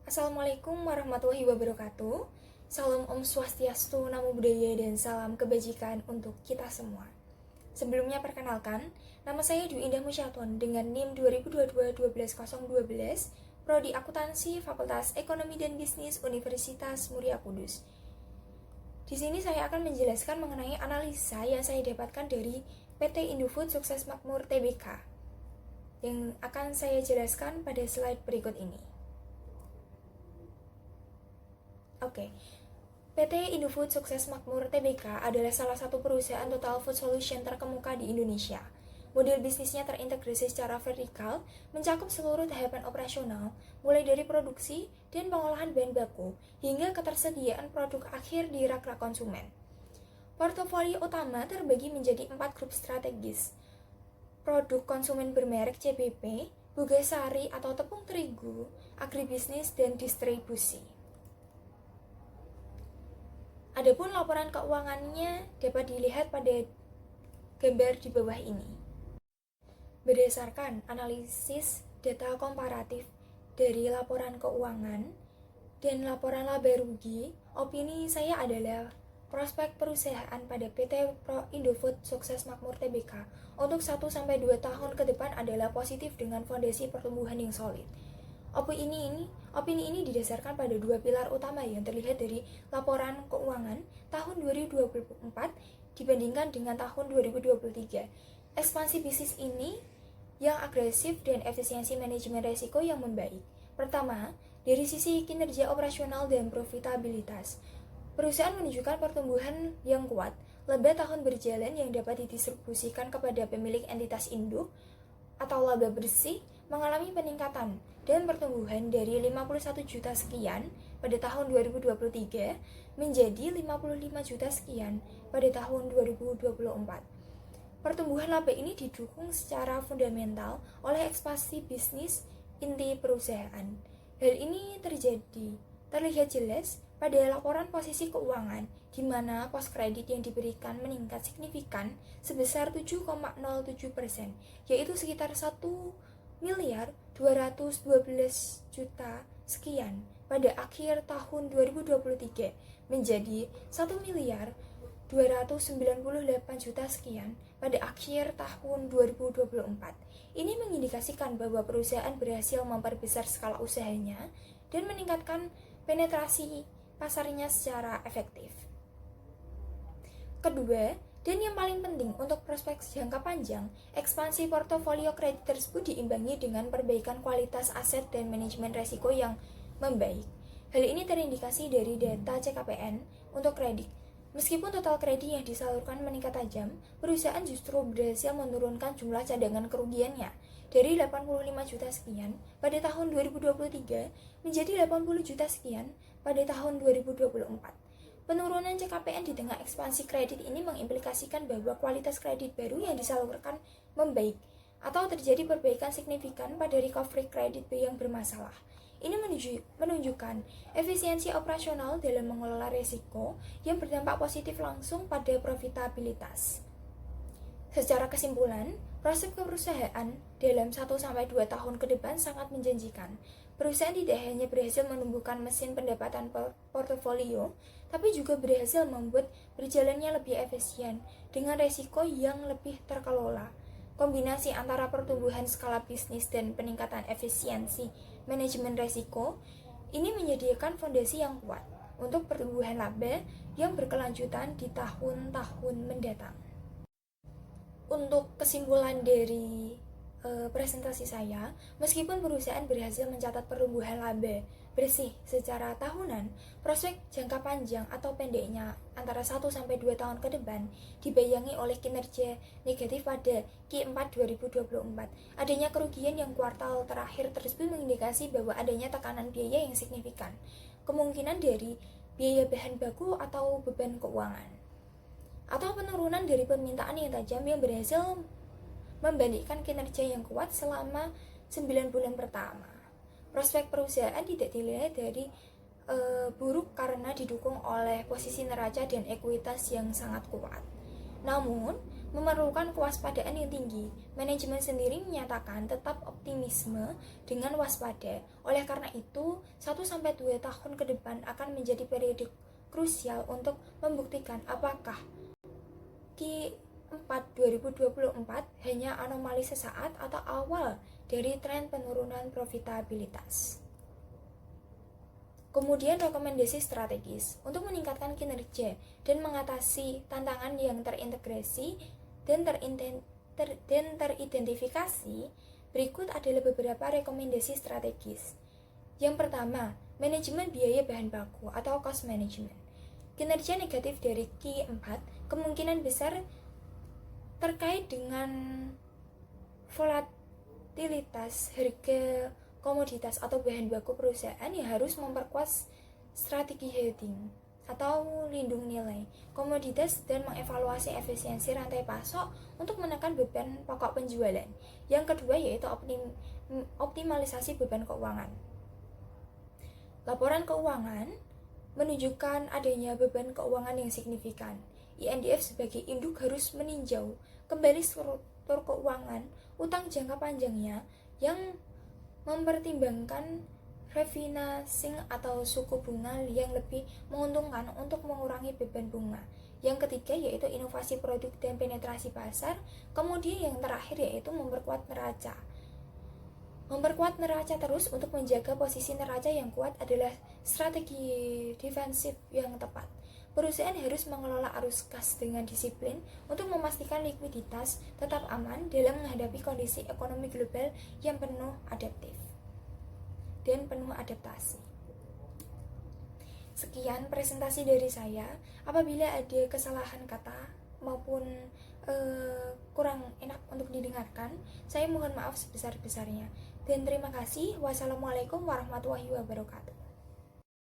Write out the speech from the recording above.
Assalamualaikum warahmatullahi wabarakatuh. Salam Om Swastiastu, Namo Buddhaya, dan salam kebajikan untuk kita semua. Sebelumnya perkenalkan, nama saya Dwi Indah Musyaton dengan NIM 2022-12012, Prodi Akuntansi, Fakultas Ekonomi dan Bisnis, Universitas Muria Kudus. Di sini saya akan menjelaskan mengenai analisa yang saya dapatkan dari PT Indofood Sukses Makmur Tbk, yang akan saya jelaskan pada slide berikut ini. Oke, PT Indofood Sukses Makmur Tbk adalah salah satu perusahaan total food solution terkemuka di Indonesia. Model bisnisnya terintegrasi secara vertikal, mencakup seluruh tahapan operasional, mulai dari produksi dan pengolahan bahan baku, hingga ketersediaan produk akhir di rak-rak konsumen. Portofolio utama terbagi menjadi 4 grup strategis. Produk konsumen bermerek CBP, Bogasari atau tepung terigu, agribisnis, dan distribusi. Adapun laporan keuangannya dapat dilihat pada gambar di bawah ini. Berdasarkan analisis data komparatif dari laporan keuangan dan laporan laba rugi, opini saya adalah prospek perusahaan pada PT Indofood Sukses Makmur Tbk untuk 1-2 tahun ke depan adalah positif dengan fondasi pertumbuhan yang solid. Opini ini didasarkan pada 2 pilar utama yang terlihat dari laporan keuangan tahun 2024 dibandingkan dengan tahun 2023. Ekspansi bisnis ini yang agresif dan efisiensi manajemen risiko yang membaik. Pertama, dari sisi kinerja operasional dan profitabilitas. Perusahaan menunjukkan pertumbuhan yang kuat, laba tahun berjalan yang dapat didistribusikan kepada pemilik entitas induk atau laba bersih mengalami peningkatan dan pertumbuhan dari 51 juta sekian pada tahun 2023 menjadi 55 juta sekian pada tahun 2024. Pertumbuhan laba ini didukung secara fundamental oleh ekspansi bisnis inti perusahaan. Hal ini terlihat jelas pada laporan posisi keuangan, di mana pos kredit yang diberikan meningkat signifikan sebesar 7,07%, yaitu sekitar 1.212 juta sekian pada akhir tahun 2023 menjadi 1.298 juta sekian pada akhir tahun 2024. Ini mengindikasikan bahwa perusahaan berhasil memperbesar skala usahanya dan meningkatkan penetrasi pasarnya secara efektif. Kedua, dan yang paling penting untuk prospek jangka panjang, ekspansi portofolio kredit tersebut diimbangi dengan perbaikan kualitas aset dan manajemen risiko yang membaik. Hal ini terindikasi dari data CKPN untuk kredit. Meskipun total kredit yang disalurkan meningkat tajam, perusahaan justru berhasil menurunkan jumlah cadangan kerugiannya dari 85 juta sekian pada tahun 2023 menjadi 80 juta sekian pada tahun 2024. Penurunan CKPN di tengah ekspansi kredit ini mengimplikasikan bahwa kualitas kredit baru yang disalurkan membaik atau terjadi perbaikan signifikan pada recovery kredit yang bermasalah. Ini menunjukkan efisiensi operasional dalam mengelola risiko yang berdampak positif langsung pada profitabilitas. Secara kesimpulan, prospek perusahaan dalam 1-2 tahun ke depan sangat menjanjikan. Perusahaan tidak hanya berhasil menumbuhkan mesin pendapatan portofolio, tapi juga berhasil membuat berjalannya lebih efisien dengan risiko yang lebih terkelola. Kombinasi antara pertumbuhan skala bisnis dan peningkatan efisiensi manajemen risiko ini menyediakan fondasi yang kuat untuk pertumbuhan laba yang berkelanjutan di tahun-tahun mendatang. Untuk kesimpulan dari presentasi saya, meskipun perusahaan berhasil mencatat pertumbuhan laba bersih secara tahunan, prospek jangka panjang atau pendeknya antara 1-2 tahun ke depan dibayangi oleh kinerja negatif pada Q4 2024. Adanya kerugian yang kuartal terakhir tersebut mengindikasi bahwa adanya tekanan biaya yang signifikan, kemungkinan dari biaya bahan baku atau beban keuangan, atau penurunan dari permintaan yang tajam yang berhasil membandingkan kinerja yang kuat selama 9 bulan pertama. Prospek perusahaan tidak dilihat dari buruk karena didukung oleh posisi neraca dan ekuitas yang sangat kuat. Namun, memerlukan kewaspadaan yang tinggi. Manajemen sendiri menyatakan tetap optimisme dengan waspada. Oleh karena itu, 1-2 tahun ke depan akan menjadi periode krusial untuk membuktikan apakah Q4 2024 hanya anomali sesaat atau awal dari tren penurunan profitabilitas. Kemudian rekomendasi strategis untuk meningkatkan kinerja dan mengatasi tantangan yang terintegrasi dan teridentifikasi, berikut adalah beberapa rekomendasi strategis. Yang pertama, manajemen biaya bahan baku atau cost management. Kinerja negatif dari Q4 kemungkinan besar terkait dengan volatilitas harga komoditas atau bahan baku perusahaan yang harus memperkuat strategi hedging atau lindung nilai komoditas dan mengevaluasi efisiensi rantai pasok untuk menekan beban pokok penjualan. Yang kedua yaitu optimalisasi beban keuangan. Laporan keuangan menunjukkan adanya beban keuangan yang signifikan. INDF sebagai induk harus meninjau kembali struktur keuangan utang jangka panjangnya yang mempertimbangkan refinancing atau suku bunga yang lebih menguntungkan untuk mengurangi beban bunga. Yang ketiga yaitu inovasi produk dan penetrasi pasar. Kemudian yang terakhir yaitu memperkuat neraca. Memperkuat neraca terus untuk menjaga posisi neraca yang kuat adalah strategi defensif yang tepat. Perusahaan harus mengelola arus kas dengan disiplin untuk memastikan likuiditas tetap aman dalam menghadapi kondisi ekonomi global yang penuh adaptif dan penuh adaptasi. Sekian presentasi dari saya. Apabila ada kesalahan kata maupun kurang enak untuk didengarkan, saya mohon maaf sebesar-besarnya. Dan terima kasih. Wassalamualaikum warahmatullahi wabarakatuh.